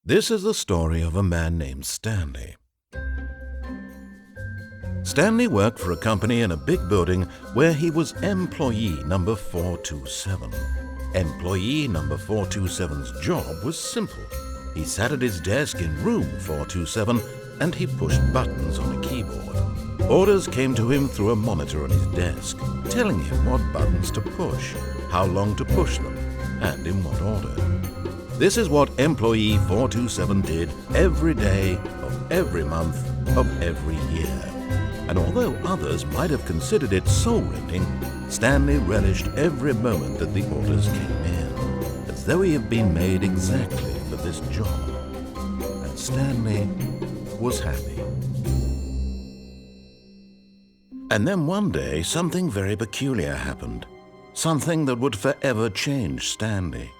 This is the story of a man named Stanley. Stanley worked for a company in a big building where he was employee number 427. Employee number 427's job was simple. He sat at his desk in room 427 and he pushed buttons on a keyboard. Orders came to him through a monitor on his desk, telling him what buttons to push, how long to push them, and in what order. This is what employee 427 did every day of every month of every year. And although others might have considered it soul-rending, Stanley relished every moment that the orders came in, as though he had been made exactly for this job. And Stanley was happy. And then one day, something very peculiar happened. Something that would forever change Stanley.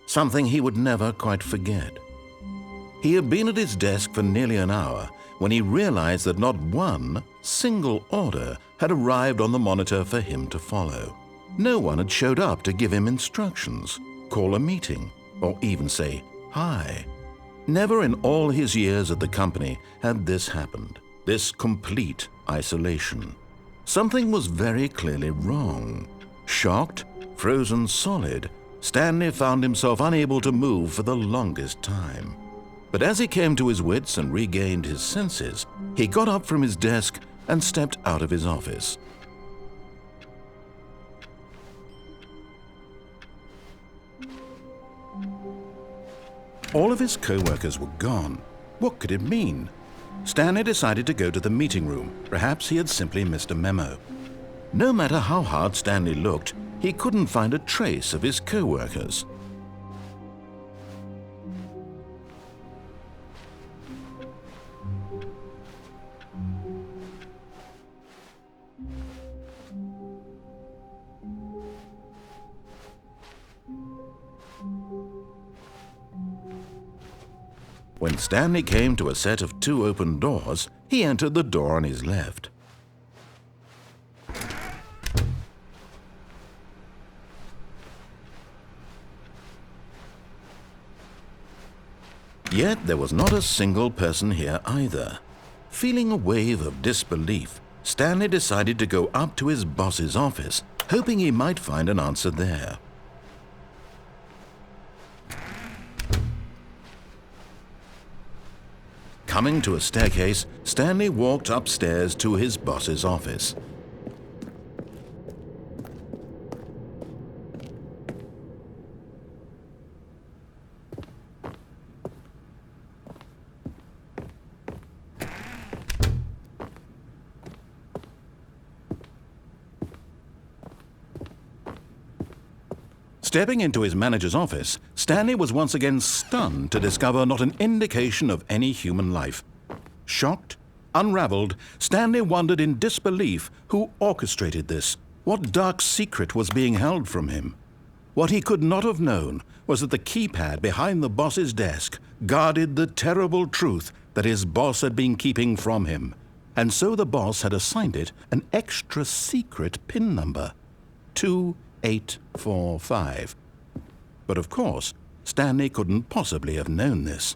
Something he would never quite forget. He had been at his desk for nearly an hour when he realized that not one single order had arrived on the monitor for him to follow. No one had showed up to give him instructions, call a meeting, or even say hi. Never in all his years at the company had this happened, this complete isolation. Something was very clearly wrong. Shocked, frozen solid, Stanley found himself unable to move for the longest time. But as he came to his wits and regained his senses, he got up from his desk and stepped out of his office. All of his co-workers were gone. What could it mean? Stanley decided to go to the meeting room. Perhaps he had simply missed a memo. No matter how hard Stanley looked, he couldn't find a trace of his co-workers. When Stanley came to a set of 2 open doors, he entered the door on his left. Yet there was not a single person here either. Feeling a wave of disbelief, Stanley decided to go up to his boss's office, hoping he might find an answer there. Coming to a staircase, Stanley walked upstairs to his boss's office. Stepping into his manager's office, Stanley was once again stunned to discover not an indication of any human life. Shocked, unraveled, Stanley wondered in disbelief who orchestrated this, what dark secret was being held from him. What he could not have known was that the keypad behind the boss's desk guarded the terrible truth that his boss had been keeping from him, and so the boss had assigned it an extra secret PIN number, 2845. But of course, Stanley couldn't possibly have known this.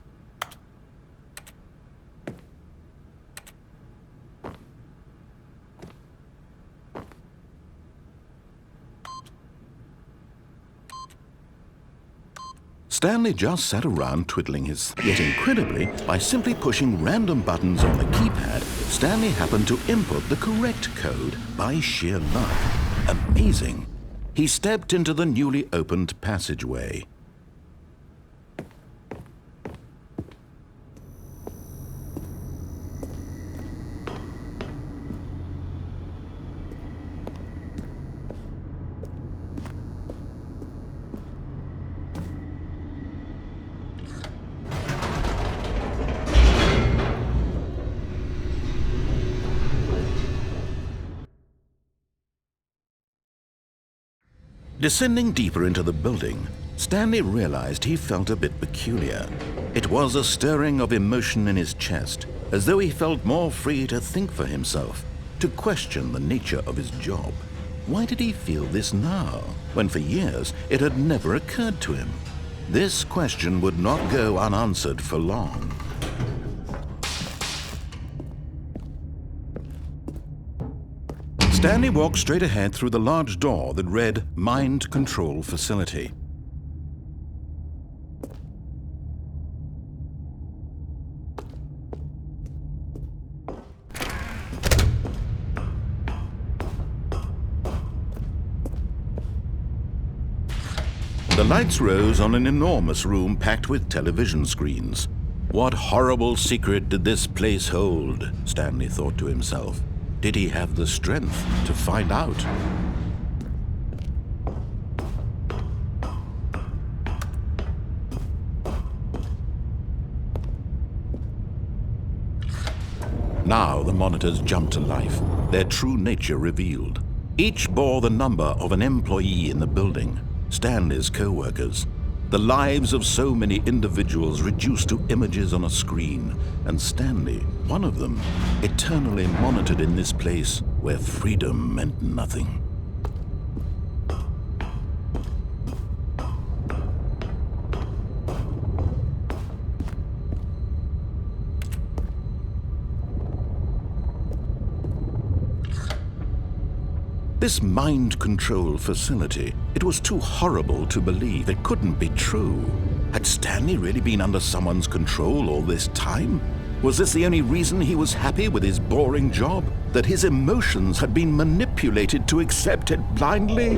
Stanley just sat around twiddling his... Yet incredibly, by simply pushing random buttons on the keypad, Stanley happened to input the correct code by sheer luck. Amazing. He stepped into the newly opened passageway. Descending deeper into the building, Stanley realized he felt a bit peculiar. It was a stirring of emotion in his chest, as though he felt more free to think for himself, to question the nature of his job. Why did he feel this now, when for years it had never occurred to him? This question would not go unanswered for long. Stanley walked straight ahead through the large door that read Mind Control Facility. The lights rose on an enormous room packed with television screens. What horrible secret did this place hold? Stanley thought to himself. Did he have the strength to find out? Now the monitors jumped to life, their true nature revealed. Each bore the number of an employee in the building, Stanley's co-workers. The lives of so many individuals reduced to images on a screen, and Stanley, one of them, eternally monitored in this place where freedom meant nothing. This mind control facility, it was too horrible to believe. It couldn't be true. Had Stanley really been under someone's control all this time? Was this the only reason he was happy with his boring job? That his emotions had been manipulated to accept it blindly?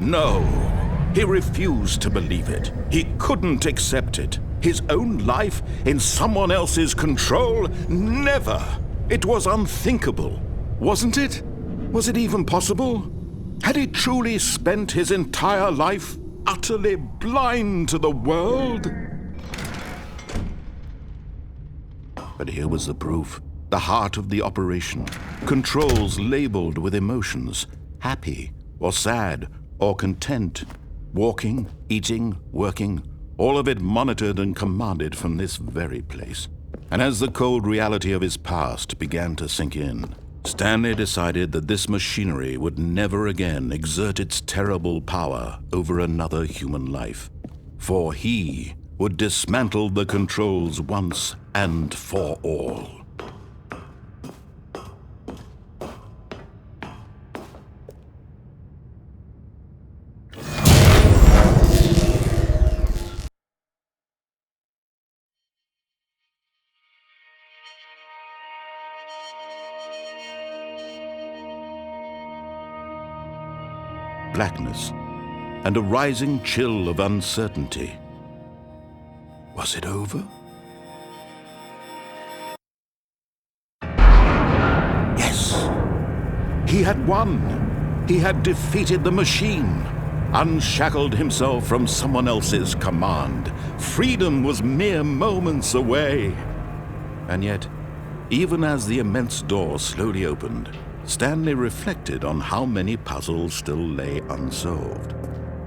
No, he refused to believe it. He couldn't accept it. His own life in someone else's control? Never! It was unthinkable, wasn't it? Was it even possible? Had he truly spent his entire life utterly blind to the world? But here was the proof, the heart of the operation. Controls labeled with emotions, happy or sad or content, walking, eating, working, all of it monitored and commanded from this very place. And as the cold reality of his past began to sink in, Stanley decided that this machinery would never again exert its terrible power over another human life. For he would dismantle the controls once and for all. Blackness, and a rising chill of uncertainty. Was it over? Yes! He had won! He had defeated the machine, unshackled himself from someone else's command. Freedom was mere moments away. And yet, even as the immense door slowly opened, Stanley reflected on how many puzzles still lay unsolved.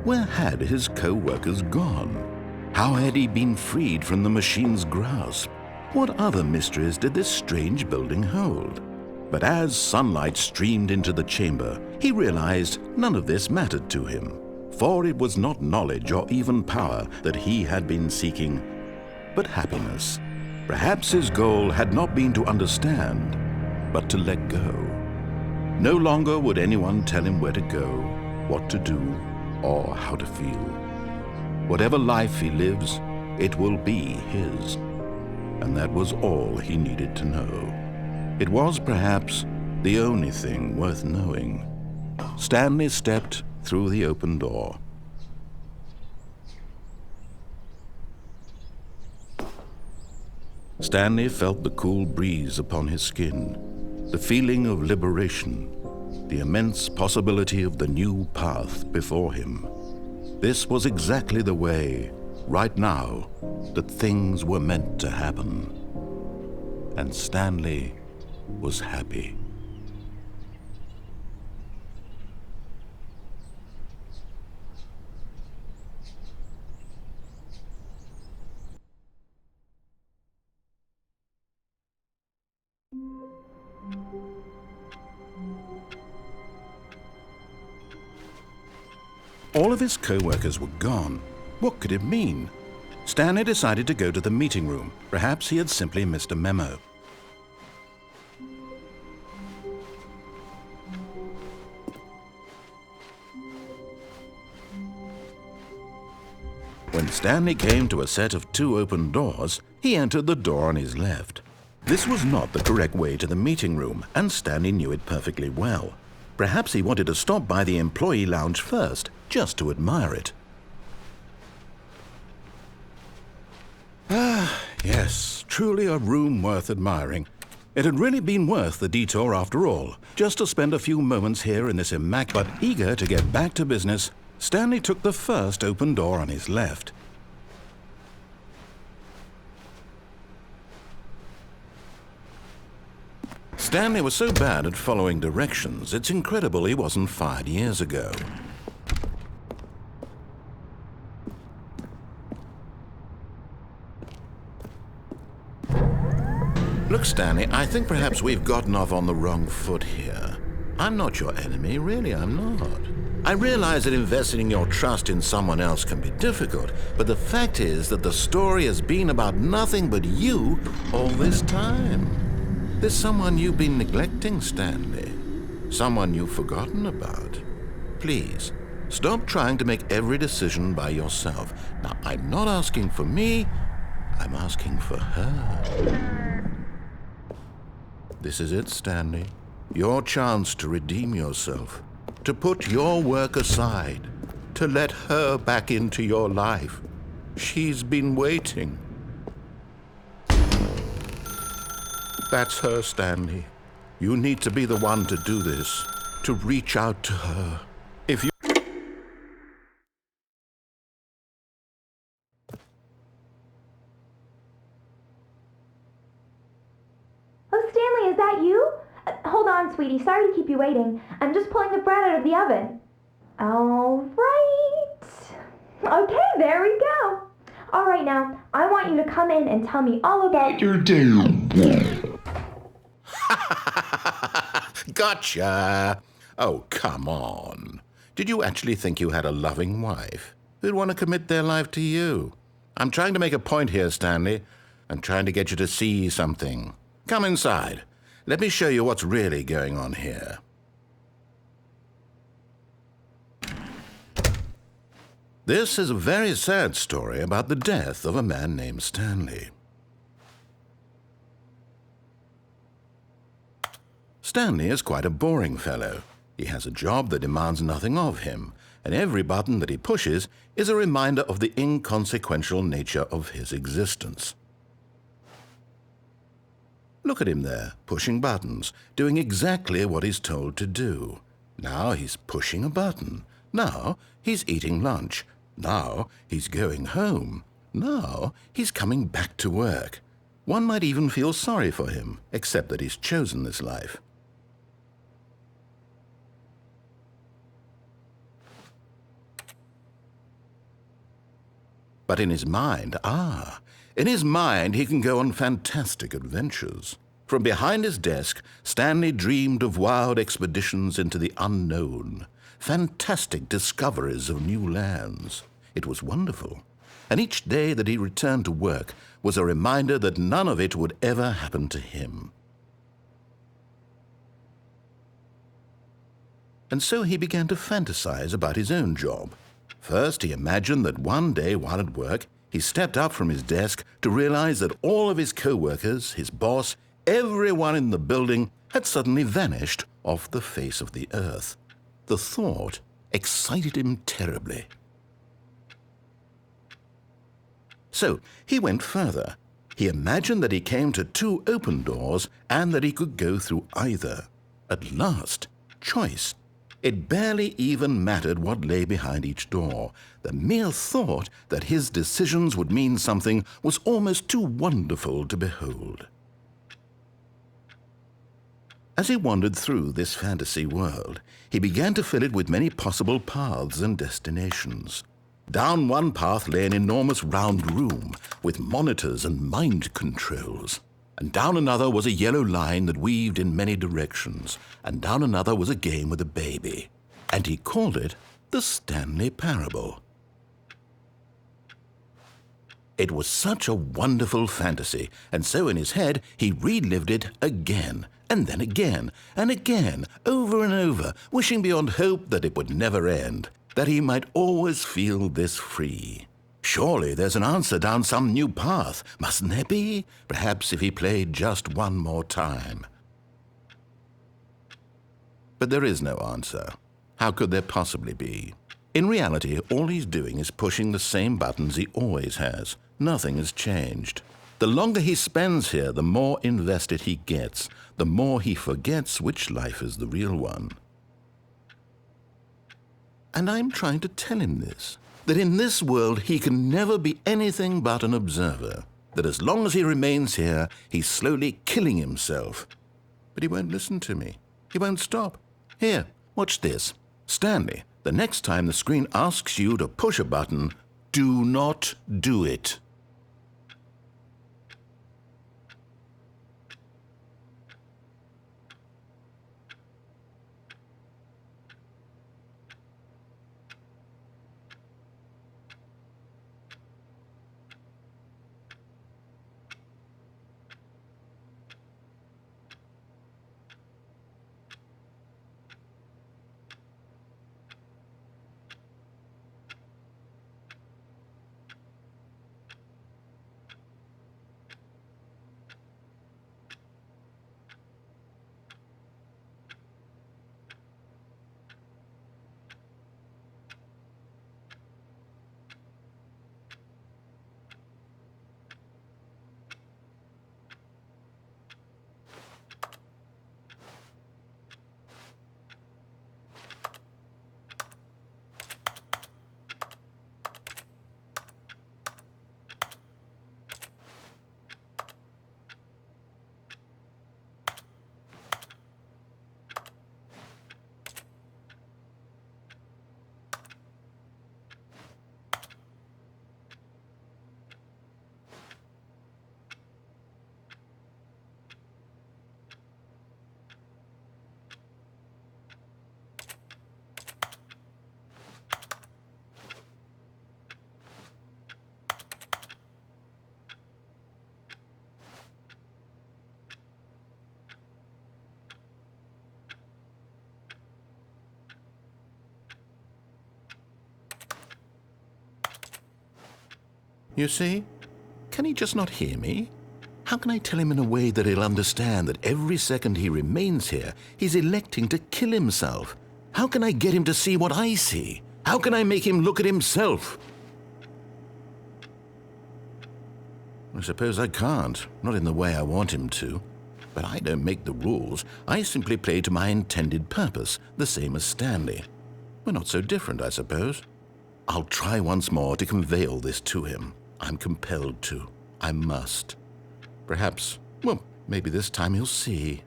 Where had his co-workers gone? How had he been freed from the machine's grasp? What other mysteries did this strange building hold? But as sunlight streamed into the chamber, he realized none of this mattered to him, for it was not knowledge or even power that he had been seeking, but happiness. Perhaps his goal had not been to understand, but to let go. No longer would anyone tell him where to go, what to do, or how to feel. Whatever life he lives, it will be his. And that was all he needed to know. It was perhaps the only thing worth knowing. Stanley stepped through the open door. Stanley felt the cool breeze upon his skin, the feeling of liberation, the immense possibility of the new path before him. This was exactly the way, right now, that things were meant to happen. And Stanley was happy. All of his co-workers were gone. What could it mean? Stanley decided to go to the meeting room. Perhaps he had simply missed a memo. When Stanley came to a set of 2 open doors, he entered the door on his left. This was not the correct way to the meeting room, and Stanley knew it perfectly well. Perhaps he wanted to stop by the employee lounge first, just to admire it. Ah, yes, truly a room worth admiring. It had really been worth the detour after all, just to spend a few moments here in this immaculate. But eager to get back to business, Stanley took the first open door on his left. Stanley was so bad at following directions, it's incredible he wasn't fired years ago. Look, Stanley, I think perhaps we've gotten off on the wrong foot here. I'm not your enemy, really, I'm not. I realize that investing your trust in someone else can be difficult, but the fact is that the story has been about nothing but you all this time. There's someone you've been neglecting, Stanley. Someone you've forgotten about. Please, stop trying to make every decision by yourself. Now, I'm not asking for me, I'm asking for her. This is it, Stanley. Your chance to redeem yourself. To put your work aside, to let her back into your life. She's been waiting. That's her, Stanley. You need to be the one to do this, to reach out to her. If you... Oh, Stanley, is that you? Hold on, sweetie. Sorry to keep you waiting. I'm just pulling the bread out of the oven. All right. Okay, there we go. All right, now, I want you to come in and tell me all about your day. Gotcha! Oh, come on. Did you actually think you had a loving wife who'd want to commit their life to you? I'm trying to make a point here, Stanley. I'm trying to get you to see something. Come inside. Let me show you what's really going on here. This is a very sad story about the death of a man named Stanley. Stanley is quite a boring fellow. He has a job that demands nothing of him, and every button that he pushes is a reminder of the inconsequential nature of his existence. Look at him there, pushing buttons, doing exactly what he's told to do. Now he's pushing a button. Now he's eating lunch. Now he's going home. Now he's coming back to work. One might even feel sorry for him, except that he's chosen this life. But in his mind, in his mind he can go on fantastic adventures. From behind his desk, Stanley dreamed of wild expeditions into the unknown, fantastic discoveries of new lands. It was wonderful, and each day that he returned to work was a reminder that none of it would ever happen to him. And so he began to fantasize about his own job. First, he imagined that one day while at work, he stepped up from his desk to realize that all of his co-workers, his boss, everyone in the building had suddenly vanished off the face of the earth. The thought excited him terribly. So he went further. He imagined that he came to 2 open doors and that he could go through either. At last, choice. It barely even mattered what lay behind each door. The mere thought that his decisions would mean something was almost too wonderful to behold. As he wandered through this fantasy world, he began to fill it with many possible paths and destinations. Down one path lay an enormous round room with monitors and mind controls. And down another was a yellow line that weaved in many directions. And down another was a game with a baby. And he called it The Stanley Parable. It was such a wonderful fantasy, and so in his head he relived it again, and then again, and again, over and over, wishing beyond hope that it would never end, that he might always feel this free. Surely there's an answer down some new path, mustn't there be? Perhaps if he played just one more time. But there is no answer. How could there possibly be? In reality, all he's doing is pushing the same buttons he always has. Nothing has changed. The longer he spends here, the more invested he gets, the more he forgets which life is the real one. And I'm trying to tell him this, that in this world he can never be anything but an observer, that as long as he remains here, he's slowly killing himself. But he won't listen to me. He won't stop. Here, watch this. Stanley, the next time the screen asks you to push a button, do not do it. You see? Can he just not hear me? How can I tell him in a way that he'll understand that every second he remains here, he's electing to kill himself? How can I get him to see what I see? How can I make him look at himself? I suppose I can't, not in the way I want him to. But I don't make the rules. I simply play to my intended purpose, the same as Stanley. We're not so different, I suppose. I'll try once more to convey all this to him. I'm compelled to. I must. Perhaps, well, maybe this time he'll see.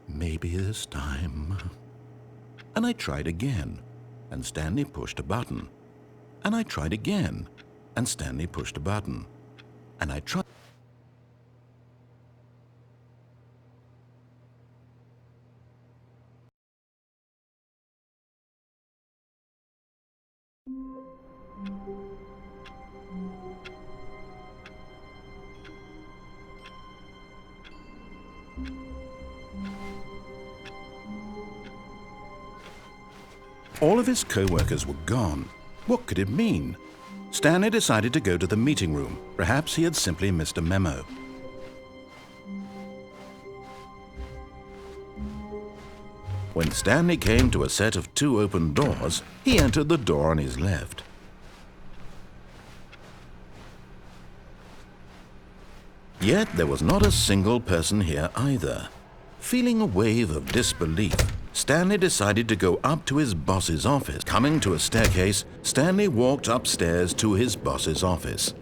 Maybe this time. And I tried again, and Stanley pushed a button. And I tried again, and Stanley pushed a button. And I tried. All of his co-workers were gone. What could it mean? Stanley decided to go to the meeting room. Perhaps he had simply missed a memo. When Stanley came to a set of 2 open doors, he entered the door on his left. Yet there was not a single person here either. Feeling a wave of disbelief, Stanley decided to go up to his boss's office. Coming to a staircase, Stanley walked upstairs to his boss's office.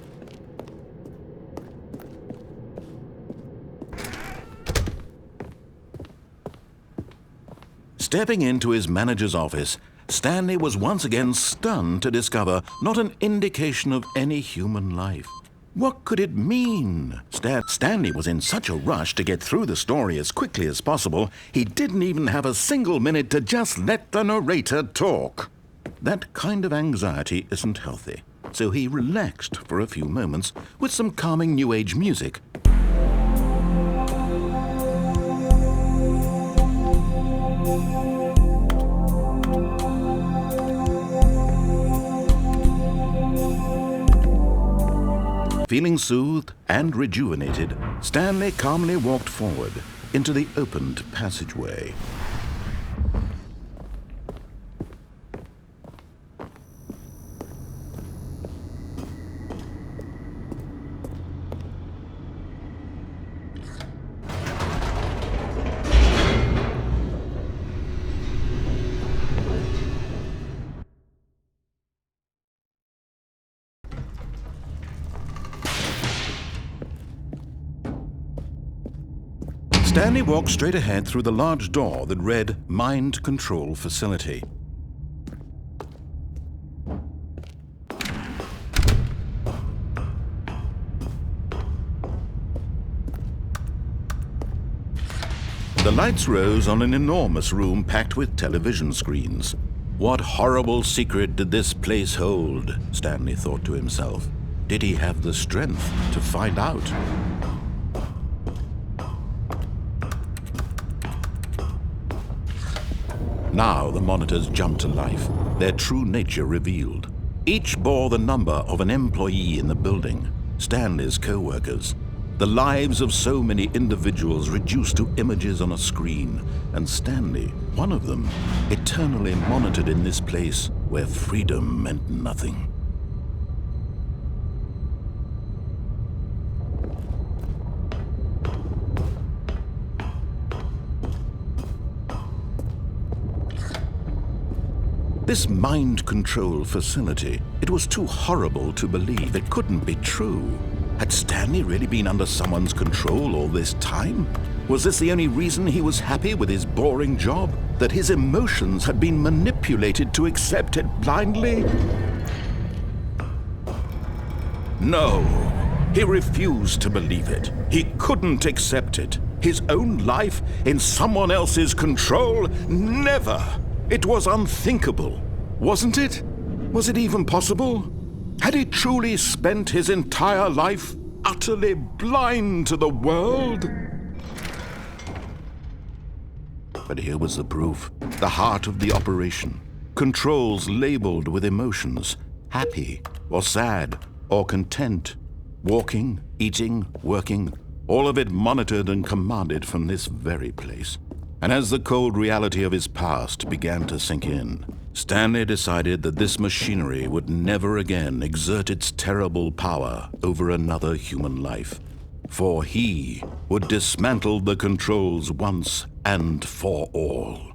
Stepping into his manager's office, Stanley was once again stunned to discover not an indication of any human life. What could it mean? Stanley was in such a rush to get through the story as quickly as possible, he didn't even have a single minute to just let the narrator talk. That kind of anxiety isn't healthy, so he relaxed for a few moments with some calming New Age music. Feeling soothed and rejuvenated, Stanley calmly walked forward into the opened passageway. Stanley walked straight ahead through the large door that read Mind Control Facility. The lights rose on an enormous room packed with television screens. What horrible secret did this place hold? Stanley thought to himself. Did he have the strength to find out? Now the monitors jumped to life, their true nature revealed. Each bore the number of an employee in the building, Stanley's co-workers. The lives of so many individuals reduced to images on a screen, and Stanley, one of them, eternally monitored in this place where freedom meant nothing. This mind control facility, it was too horrible to believe. It couldn't be true. Had Stanley really been under someone's control all this time? Was this the only reason he was happy with his boring job? That his emotions had been manipulated to accept it blindly? No, he refused to believe it. He couldn't accept it. His own life in someone else's control? Never! It was unthinkable, wasn't it? Was it even possible? Had he truly spent his entire life utterly blind to the world? But here was the proof, the heart of the operation. Controls labeled with emotions, happy or sad or content, walking, eating, working, all of it monitored and commanded from this very place. And as the cold reality of his past began to sink in, Stanley decided that this machinery would never again exert its terrible power over another human life. For he would dismantle the controls once and for all.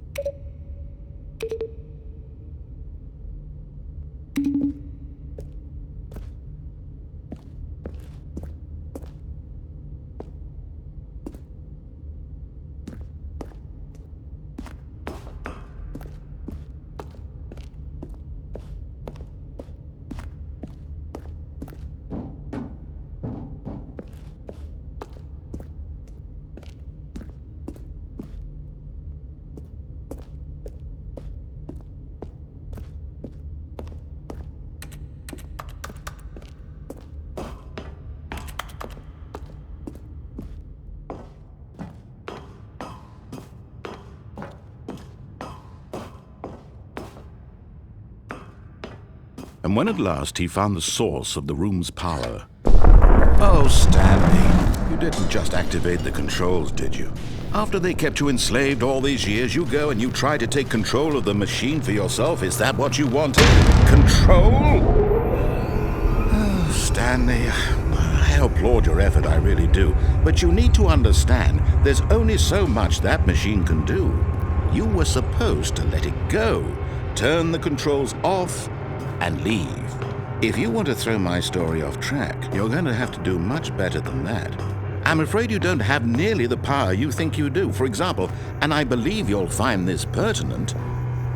And when at last he found the source of the room's power... Oh, Stanley, you didn't just activate the controls, did you? After they kept you enslaved all these years, you go and you try to take control of the machine for yourself. Is that what you wanted? Control? Oh, Stanley, I applaud your effort, I really do. But you need to understand, there's only so much that machine can do. You were supposed to let it go, turn the controls off, and leave. If you want to throw my story off track, you're going to have to do much better than that. I'm afraid you don't have nearly the power you think you do. For example, and I believe you'll find this pertinent,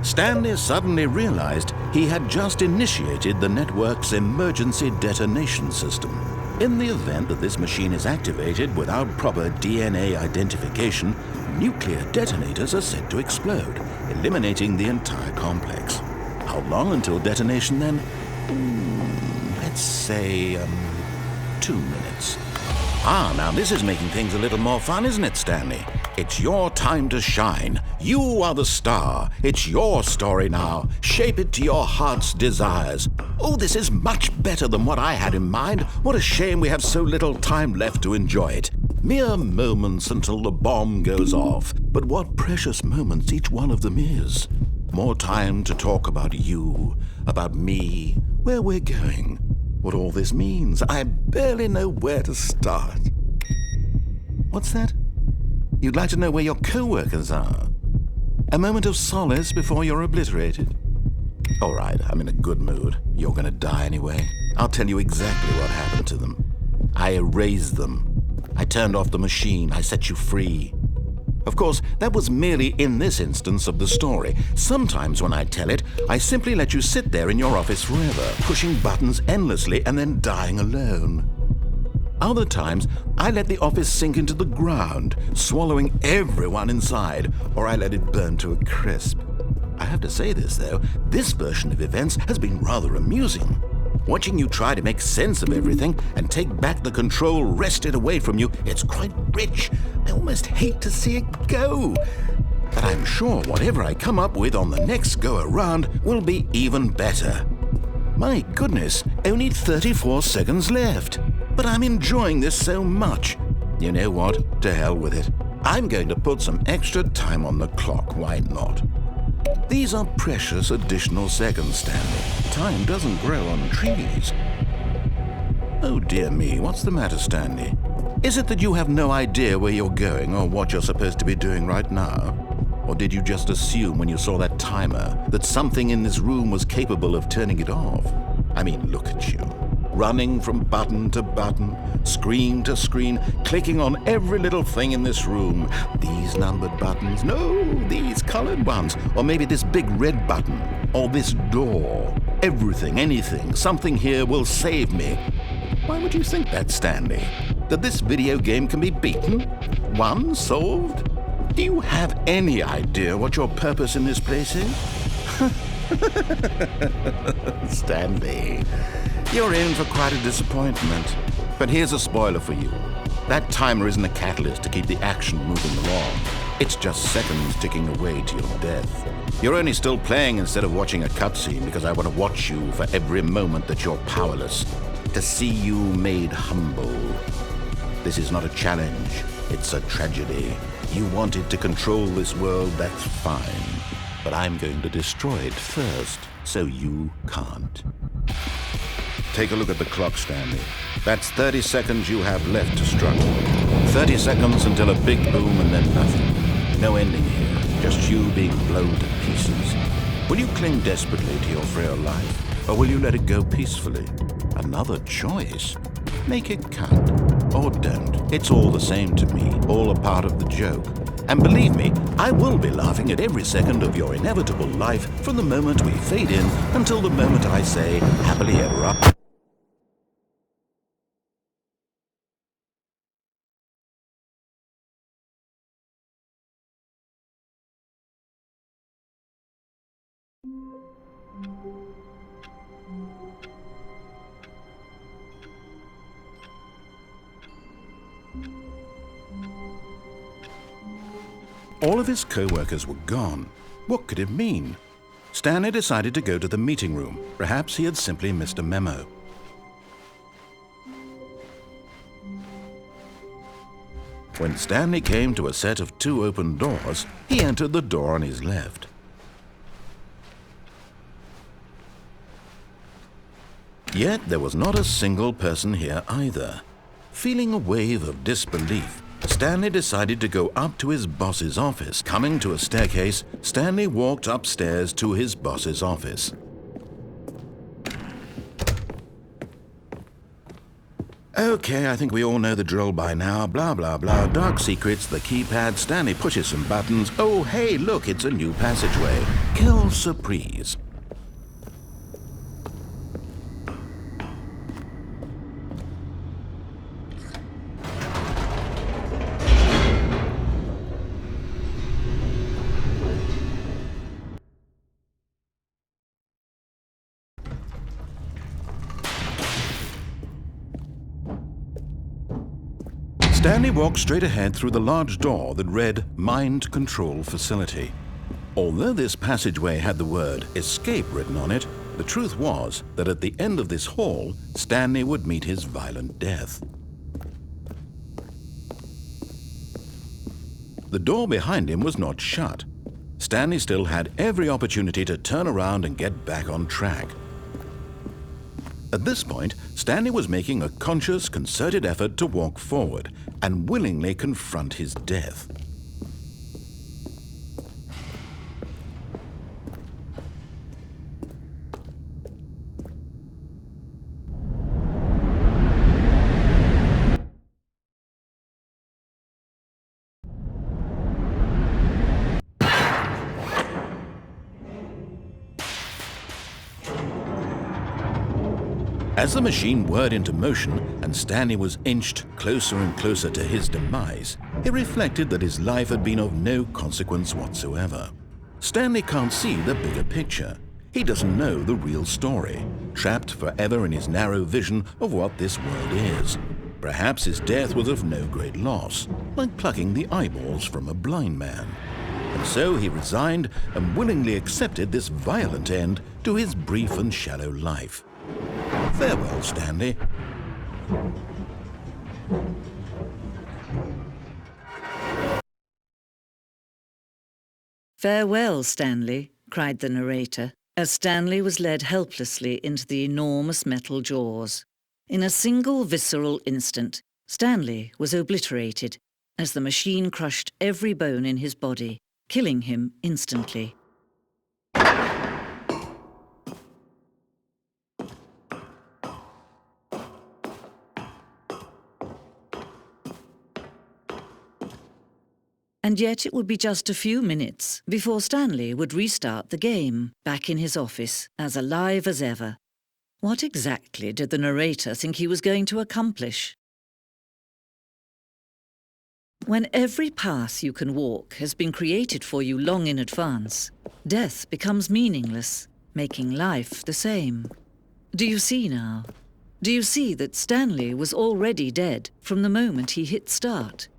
Stanley suddenly realized he had just initiated the network's emergency detonation system. In the event that this machine is activated without proper DNA identification, nuclear detonators are said to explode, eliminating the entire complex. How long until detonation then? Let's say, 2 minutes. Now this is making things a little more fun, isn't it, Stanley? It's your time to shine. You are the star. It's your story now. Shape it to your heart's desires. Oh, this is much better than what I had in mind. What a shame we have so little time left to enjoy it. Mere moments until the bomb goes off. But what precious moments each one of them is. More time to talk about you, about me, where we're going, what all this means. I barely know where to start. What's that? You'd like to know where your co-workers are? A moment of solace before you're obliterated? All right, I'm in a good mood. You're gonna die anyway. I'll tell you exactly what happened to them. I erased them. I turned off the machine. I set you free. Of course, that was merely in this instance of the story. Sometimes when I tell it, I simply let you sit there in your office forever, pushing buttons endlessly and then dying alone. Other times, I let the office sink into the ground, swallowing everyone inside, or I let it burn to a crisp. I have to say this, though, this version of events has been rather amusing. Watching you try to make sense of everything and take back the control wrested away from you, it's quite rich. I almost hate to see it go. But I'm sure whatever I come up with on the next go-around will be even better. My goodness, only 34 seconds left. But I'm enjoying this so much. You know what? To hell with it. I'm going to put some extra time on the clock, why not? These are precious additional seconds, Stanley. Time doesn't grow on trees. Oh dear me, what's the matter, Stanley? Is it that you have no idea where you're going or what you're supposed to be doing right now? Or did you just assume when you saw that timer that something in this room was capable of turning it off? I mean, look at you. Running from button to button, screen to screen, clicking on every little thing in this room. These numbered buttons, no, these colored ones, or maybe this big red button, or this door. Everything, anything, something here will save me. Why would you think that, Stanley? That this video game can be beaten? Won? Solved? Do you have any idea what your purpose in this place is? Stanley, you're in for quite a disappointment. But here's a spoiler for you. That timer isn't a catalyst to keep the action moving along. It's just seconds ticking away to your death. You're only still playing instead of watching a cutscene because I want to watch you for every moment that you're powerless. To see you made humble. This is not a challenge. It's a tragedy. You wanted to control this world, that's fine. But I'm going to destroy it first, so you can't. Take a look at the clock, Stanley. That's 30 seconds you have left to struggle. 30 seconds until a big boom and then nothing. No ending here, just you being blown to pieces. Will you cling desperately to your frail life, or will you let it go peacefully? Another choice. Make it count, or don't. It's all the same to me, all a part of the joke. And believe me, I will be laughing at every second of your inevitable life from the moment we fade in until the moment I say, happily ever after. All of his co-workers were gone. What could it mean? Stanley decided to go to the meeting room. Perhaps he had simply missed a memo. When Stanley came to a set of 2 open doors, he entered the door on his left. Yet there was not a single person here either. Feeling a wave of disbelief, Stanley decided to go up to his boss's office. Coming to a staircase, Stanley walked upstairs to his boss's office. Okay, I think we all know the drill by now. Blah, blah, blah. Dark secrets, the keypad. Stanley pushes some buttons. Oh, hey, look, it's a new passageway. Quelle surprise. Stanley walked straight ahead through the large door that read Mind Control Facility. Although this passageway had the word escape written on it, the truth was that at the end of this hall, Stanley would meet his violent death. The door behind him was not shut. Stanley still had every opportunity to turn around and get back on track. At this point, Stanley was making a conscious, concerted effort to walk forward and willingly confront his death. As the machine whirred into motion and Stanley was inched closer and closer to his demise, he reflected that his life had been of no consequence whatsoever. Stanley can't see the bigger picture. He doesn't know the real story, trapped forever in his narrow vision of what this world is. Perhaps his death was of no great loss, like plucking the eyeballs from a blind man. And so he resigned and willingly accepted this violent end to his brief and shallow life. Farewell, Stanley. "Farewell, Stanley," cried the narrator, as Stanley was led helplessly into the enormous metal jaws. In a single visceral instant, Stanley was obliterated as the machine crushed every bone in his body, killing him instantly. And yet it would be just a few minutes before Stanley would restart the game, back in his office, as alive as ever. What exactly did the narrator think he was going to accomplish? When every path you can walk has been created for you long in advance, death becomes meaningless, making life the same. Do you see now? Do you see that Stanley was already dead from the moment he hit start?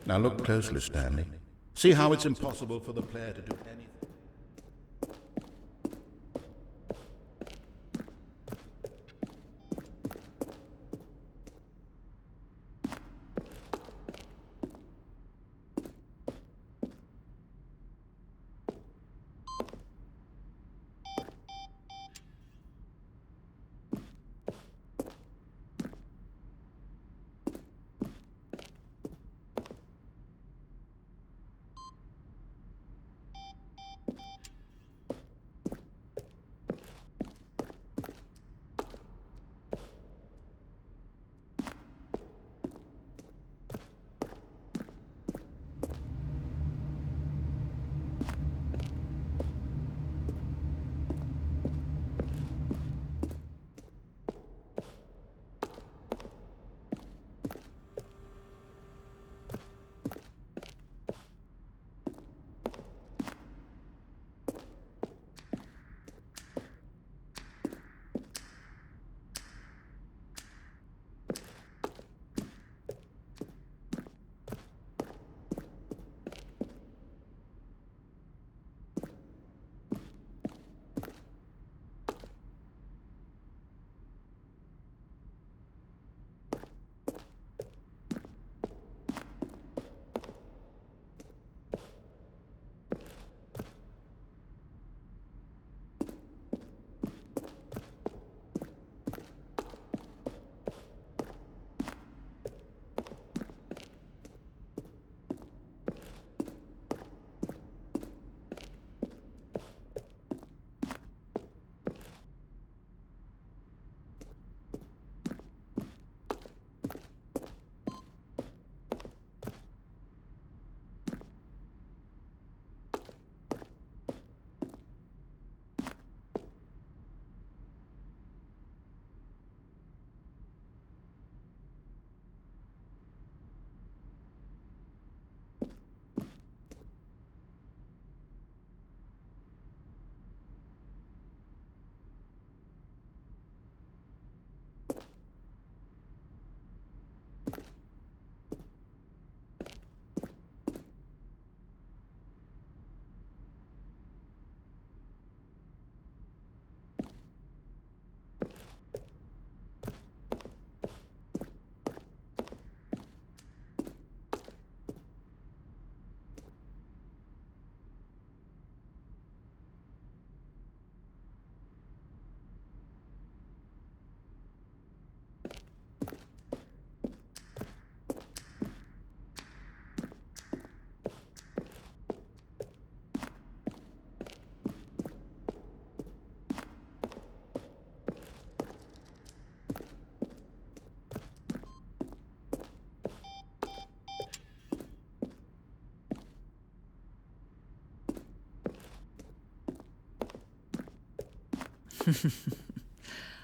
Now look closely, Stanley. See how it's impossible for the player to do anything.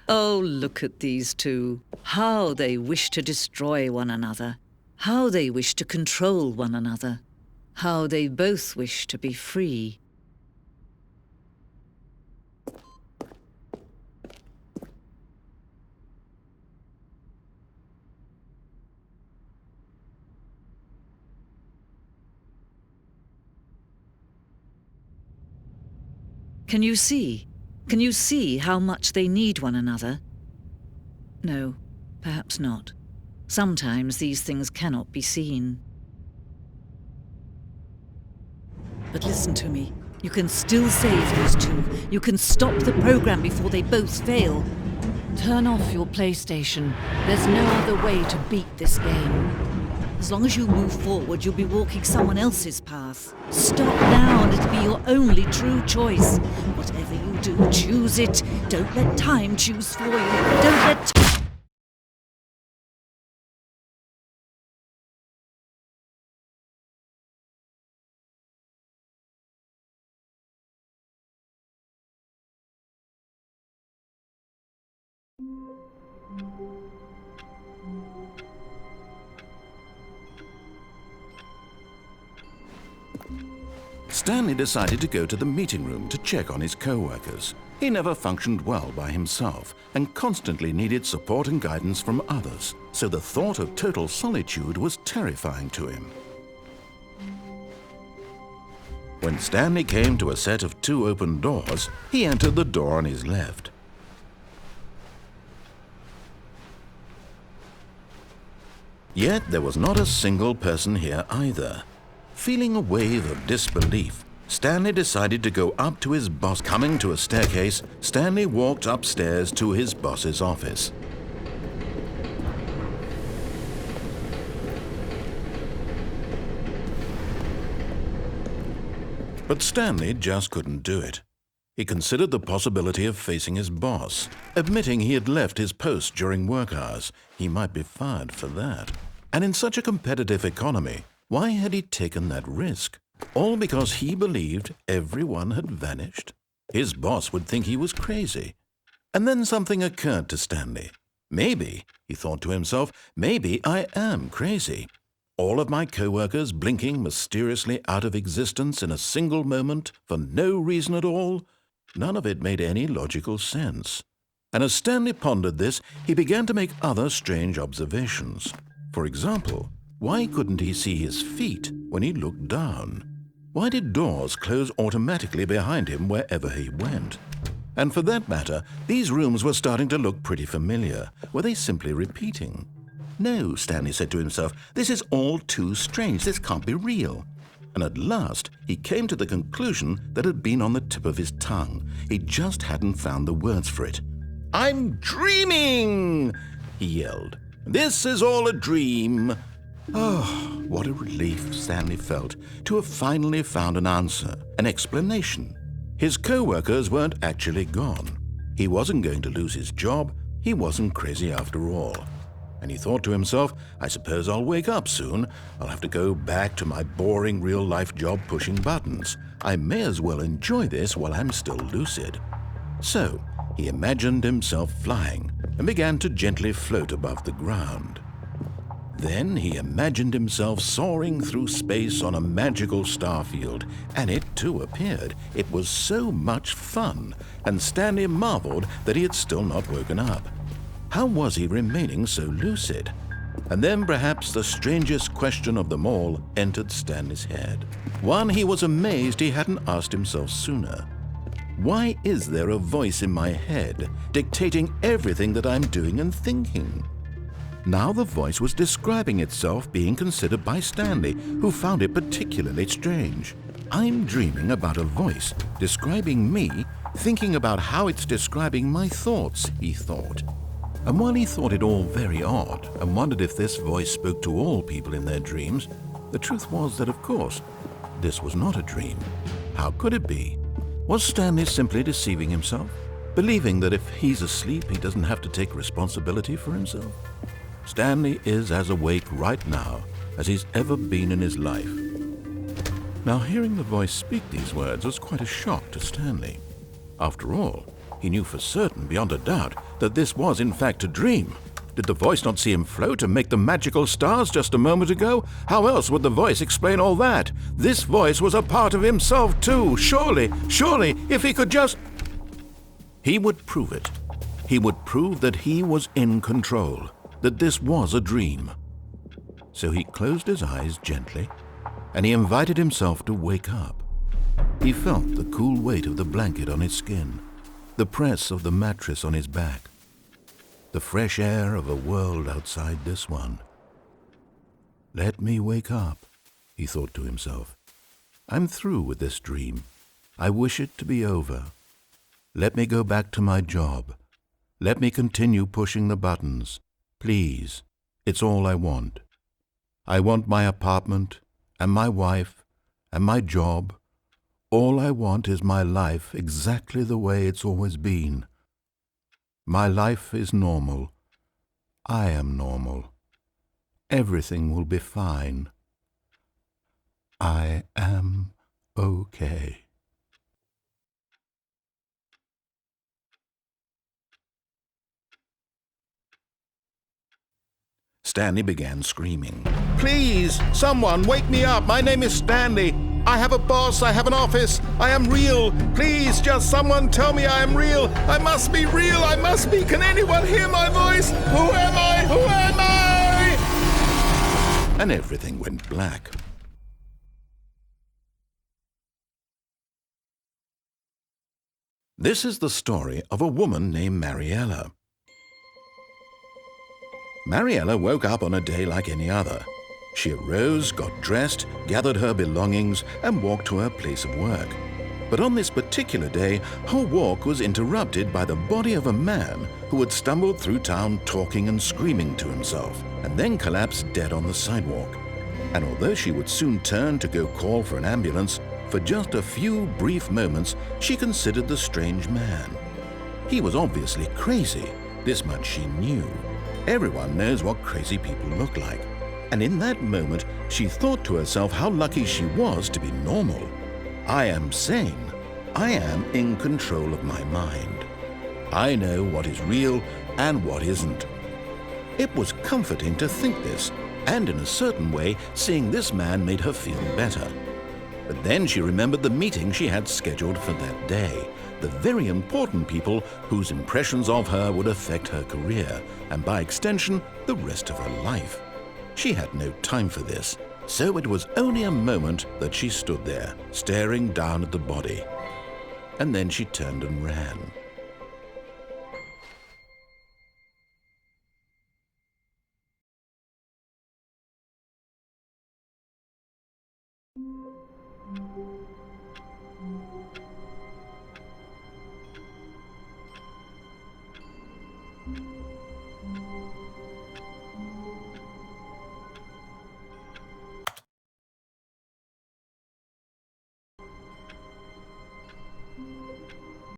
Oh, look at these two. How they wish to destroy one another. How they wish to control one another. How they both wish to be free. Can you see? Can you see how much they need one another? No, perhaps not. Sometimes these things cannot be seen. But listen to me. You can still save these two. You can stop the program before they both fail. Turn off your PlayStation. There's no other way to beat this game. As long as you move forward, you'll be walking someone else's path. Stop now and it'll be your only true choice. Whatever you do, choose it. Don't let time choose for you. Don't let... Stanley decided to go to the meeting room to check on his co-workers. He never functioned well by himself and constantly needed support and guidance from others, so the thought of total solitude was terrifying to him. When Stanley came to a set of 2 open doors, he entered the door on his left. Yet there was not a single person here either. Feeling a wave of disbelief, Stanley decided to go up to his boss. Coming to a staircase, Stanley walked upstairs to his boss's office. But Stanley just couldn't do it. He considered the possibility of facing his boss. Admitting he had left his post during work hours, he might be fired for that. And in such a competitive economy, why had he taken that risk? All because he believed everyone had vanished? His boss would think he was crazy. And then something occurred to Stanley. Maybe, he thought to himself, maybe I am crazy. All of my co-workers blinking mysteriously out of existence in a single moment for no reason at all? None of it made any logical sense. And as Stanley pondered this, he began to make other strange observations. For example, why couldn't he see his feet when he looked down? Why did doors close automatically behind him wherever he went? And for that matter, these rooms were starting to look pretty familiar. Were they simply repeating? No, Stanley said to himself, this is all too strange. This can't be real. And at last, he came to the conclusion that had been on the tip of his tongue. He just hadn't found the words for it. "I'm dreaming!" he yelled. "This is all a dream." Oh, what a relief Stanley felt to have finally found an answer, an explanation. His co-workers weren't actually gone. He wasn't going to lose his job. He wasn't crazy after all. And he thought to himself, I suppose I'll wake up soon. I'll have to go back to my boring real-life job pushing buttons. I may as well enjoy this while I'm still lucid. So he imagined himself flying and began to gently float above the ground. Then he imagined himself soaring through space on a magical starfield, and it too appeared. It was so much fun, and Stanley marveled that he had still not woken up. How was he remaining so lucid? And then perhaps the strangest question of them all entered Stanley's head. One he was amazed he hadn't asked himself sooner. Why is there a voice in my head dictating everything that I'm doing and thinking? Now the voice was describing itself being considered by Stanley, who found it particularly strange. I'm dreaming about a voice describing me, thinking about how it's describing my thoughts, he thought. And while he thought it all very odd and wondered if this voice spoke to all people in their dreams, the truth was that, of course, this was not a dream. How could it be? Was Stanley simply deceiving himself, believing that if he's asleep, he doesn't have to take responsibility for himself? Stanley is as awake right now as he's ever been in his life. Now, hearing the voice speak these words was quite a shock to Stanley. After all, He knew for certain, beyond a doubt, that this was in fact a dream. Did the voice not see him float and make the magical stars just a moment ago? How else would the voice explain all that? This voice was a part of himself too. Surely, if he could just... He would prove it. He would prove that he was in control, that this was a dream. So he closed his eyes gently, and he invited himself to wake up. He felt the cool weight of the blanket on his skin, the press of the mattress on his back, the fresh air of a world outside this one. Let me wake up, he thought to himself. I'm through with this dream. I wish it to be over. Let me go back to my job. Let me continue pushing the buttons. Please, it's all I want. I want my apartment, and my wife, and my job. All I want is my life exactly the way it's always been. My life is normal. I am normal. Everything will be fine. I am okay. Stanley began screaming. Please, someone, wake me up. My name is Stanley. I have a boss. I have an office. I am real. Please, just someone tell me I am real. I must be real. I must be. Can anyone hear my voice? Who am I? Who am I? And everything went black. This is the story of a woman named Mariella. Mariella woke up on a day like any other. She arose, got dressed, gathered her belongings, and walked to her place of work. But on this particular day, her walk was interrupted by the body of a man who had stumbled through town talking and screaming to himself, and then collapsed dead on the sidewalk. And although she would soon turn to go call for an ambulance, for just a few brief moments she considered the strange man. He was obviously crazy, this much she knew. Everyone knows what crazy people look like. And in that moment, she thought to herself how lucky she was to be normal. I am sane. I am in control of my mind. I know what is real and what isn't. It was comforting to think this, and in a certain way, seeing this man made her feel better. But then she remembered the meeting she had scheduled for that day, the very important people whose impressions of her would affect her career, and by extension, the rest of her life. She had no time for this, so it was only a moment that she stood there, staring down at the body. And then she turned and ran.